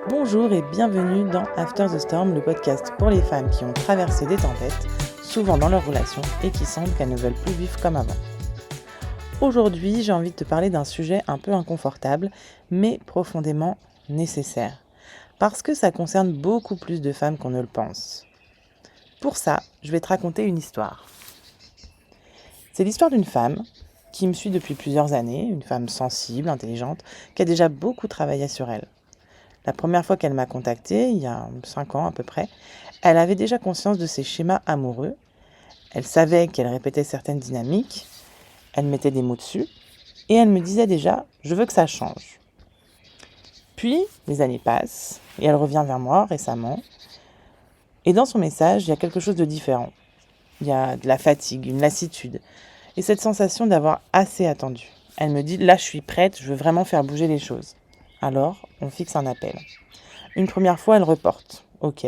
Bonjour et bienvenue dans After the Storm, le podcast pour les femmes qui ont traversé des tempêtes, souvent dans leur relation, et qui sentent qu'elles ne veulent plus vivre comme avant. Aujourd'hui, j'ai envie de te parler d'un sujet un peu inconfortable, mais profondément nécessaire, parce que ça concerne beaucoup plus de femmes qu'on ne le pense. Pour ça, je vais te raconter une histoire. C'est l'histoire d'une femme qui me suit depuis plusieurs années, une femme sensible, intelligente, qui a déjà beaucoup travaillé sur elle. La première fois qu'elle m'a contactée, il y a 5 ans à peu près, elle avait déjà conscience de ses schémas amoureux. Elle savait qu'elle répétait certaines dynamiques, elle mettait des mots dessus, et elle me disait déjà « je veux que ça change ». Puis, les années passent, et elle revient vers moi récemment, et dans son message, il y a quelque chose de différent. Il y a de la fatigue, une lassitude, et cette sensation d'avoir assez attendu. Elle me dit « là je suis prête, je veux vraiment faire bouger les choses ». Alors, on fixe un appel. Une première fois, elle reporte. Ok.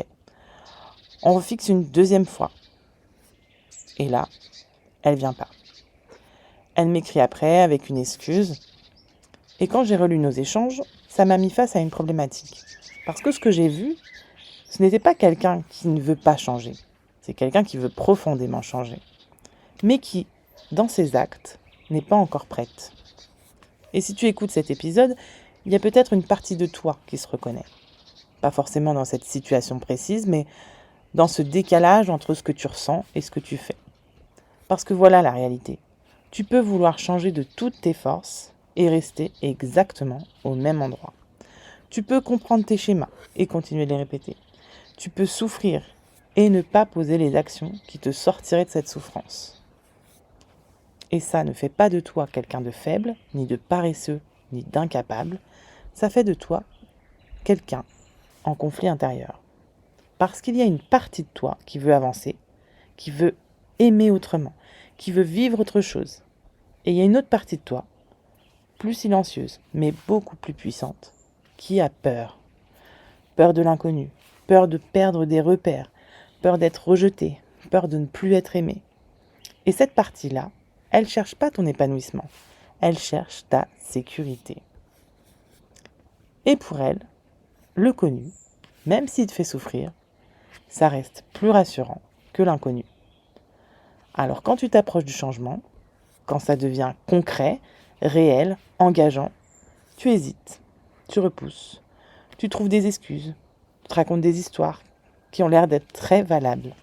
On refixe une deuxième fois. Et là, elle vient pas. Elle m'écrit après avec une excuse. Et quand j'ai relu nos échanges, ça m'a mis face à une problématique. Parce que ce que j'ai vu, ce n'était pas quelqu'un qui ne veut pas changer. C'est quelqu'un qui veut profondément changer. Mais qui, dans ses actes, n'est pas encore prête. Et si tu écoutes cet épisode, il y a peut-être une partie de toi qui se reconnaît. Pas forcément dans cette situation précise, mais dans ce décalage entre ce que tu ressens et ce que tu fais. Parce que voilà la réalité. Tu peux vouloir changer de toutes tes forces et rester exactement au même endroit. Tu peux comprendre tes schémas et continuer de les répéter. Tu peux souffrir et ne pas poser les actions qui te sortiraient de cette souffrance. Et ça ne fait pas de toi quelqu'un de faible, ni de paresseux, ni d'incapable. Ça fait de toi quelqu'un en conflit intérieur. Parce qu'il y a une partie de toi qui veut avancer, qui veut aimer autrement, qui veut vivre autre chose. Et il y a une autre partie de toi, plus silencieuse, mais beaucoup plus puissante, qui a peur. Peur de l'inconnu, peur de perdre des repères, peur d'être rejetée, peur de ne plus être aimée. Et cette partie-là, elle ne cherche pas ton épanouissement, elle cherche ta sécurité. Et pour elle, le connu, même s'il te fait souffrir, ça reste plus rassurant que l'inconnu. Alors quand tu t'approches du changement, quand ça devient concret, réel, engageant, tu hésites, tu repousses, tu trouves des excuses, tu te racontes des histoires qui ont l'air d'être très valables.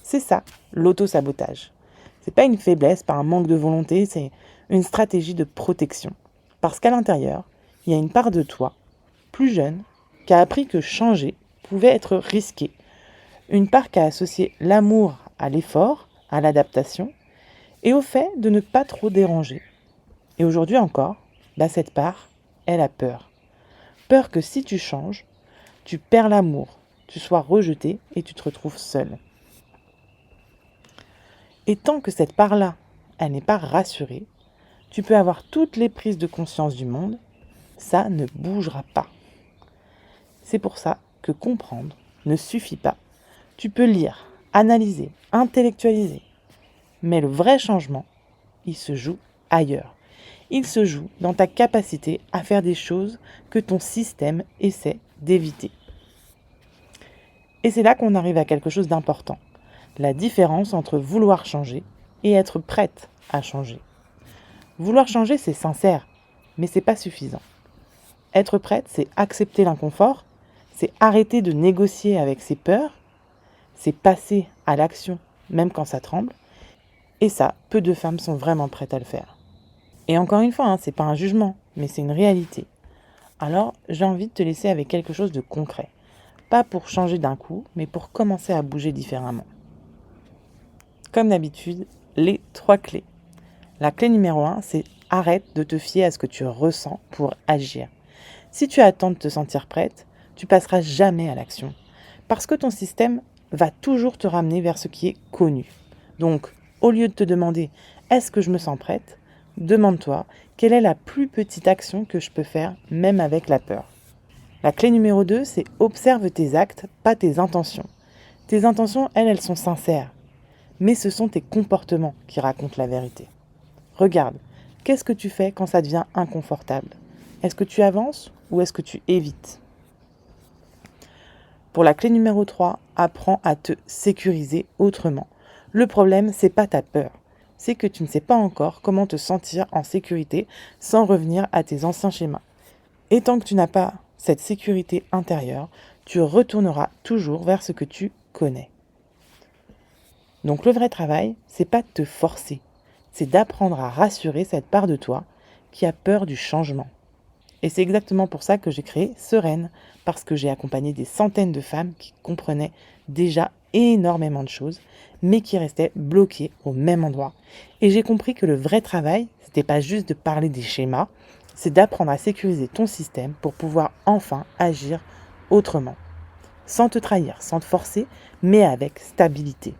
C'est ça, l'auto-sabotage. C'est pas une faiblesse par un manque de volonté, c'est une stratégie de protection. Parce qu'à l'intérieur, il y a une part de toi, plus jeune, qui a appris que changer pouvait être risqué. Une part qui a associé l'amour à l'effort, à l'adaptation, et au fait de ne pas trop déranger. Et aujourd'hui encore, cette part, elle a peur. Peur que si tu changes, tu perds l'amour, tu sois rejeté et tu te retrouves seul. Et tant que cette part-là, elle n'est pas rassurée, tu peux avoir toutes les prises de conscience du monde, ça ne bougera pas. C'est pour ça que comprendre ne suffit pas. Tu peux lire, analyser, intellectualiser. Mais le vrai changement, il se joue ailleurs. Il se joue dans ta capacité à faire des choses que ton système essaie d'éviter. Et c'est là qu'on arrive à quelque chose d'important. La différence entre vouloir changer et être prête à changer. Vouloir changer, c'est sincère, mais c'est pas suffisant. Être prête, c'est accepter l'inconfort, c'est arrêter de négocier avec ses peurs, c'est passer à l'action, même quand ça tremble. Et ça, peu de femmes sont vraiment prêtes à le faire. Et encore une fois, c'est pas un jugement, mais c'est une réalité. Alors, j'ai envie de te laisser avec quelque chose de concret. Pas pour changer d'un coup, mais pour commencer à bouger différemment. Comme d'habitude, les 3 clés. La clé numéro 1, c'est arrête de te fier à ce que tu ressens pour agir. Si tu attends de te sentir prête, tu passeras jamais à l'action. Parce que ton système va toujours te ramener vers ce qui est connu. Donc, au lieu de te demander « est-ce que je me sens prête ?», demande-toi quelle est la plus petite action que je peux faire même avec la peur. La clé numéro 2, c'est observe tes actes, pas tes intentions. Tes intentions, elles sont sincères. Mais ce sont tes comportements qui racontent la vérité. Regarde, qu'est-ce que tu fais quand ça devient inconfortable ? Est-ce que tu avances ou est-ce que tu évites ? Pour la clé numéro 3, apprends à te sécuriser autrement. Le problème, c'est pas ta peur. C'est que tu ne sais pas encore comment te sentir en sécurité sans revenir à tes anciens schémas. Et tant que tu n'as pas cette sécurité intérieure, tu retourneras toujours vers ce que tu connais. Donc le vrai travail, c'est pas de te forcer, c'est d'apprendre à rassurer cette part de toi qui a peur du changement. Et c'est exactement pour ça que j'ai créé Sereine, parce que j'ai accompagné des centaines de femmes qui comprenaient déjà énormément de choses, mais qui restaient bloquées au même endroit. Et j'ai compris que le vrai travail, c'était pas juste de parler des schémas, c'est d'apprendre à sécuriser ton système pour pouvoir enfin agir autrement. Sans te trahir, sans te forcer, mais avec stabilité.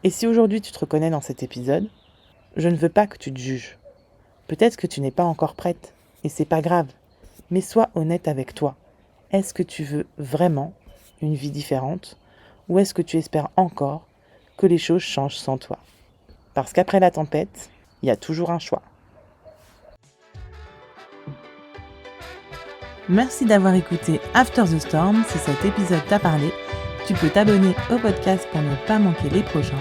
Et si aujourd'hui tu te reconnais dans cet épisode, je ne veux pas que tu te juges. Peut-être que tu n'es pas encore prête, et c'est pas grave, mais sois honnête avec toi. Est-ce que tu veux vraiment une vie différente, ou est-ce que tu espères encore que les choses changent sans toi? Parce qu'après la tempête, il y a toujours un choix. Merci d'avoir écouté After the Storm. Si cet épisode t'a parlé, tu peux t'abonner au podcast pour ne pas manquer les prochains.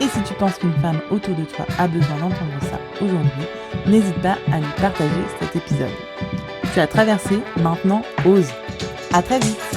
Et si tu penses qu'une femme autour de toi a besoin d'entendre ça aujourd'hui, n'hésite pas à lui partager cet épisode. Tu as traversé, maintenant ose. À très vite.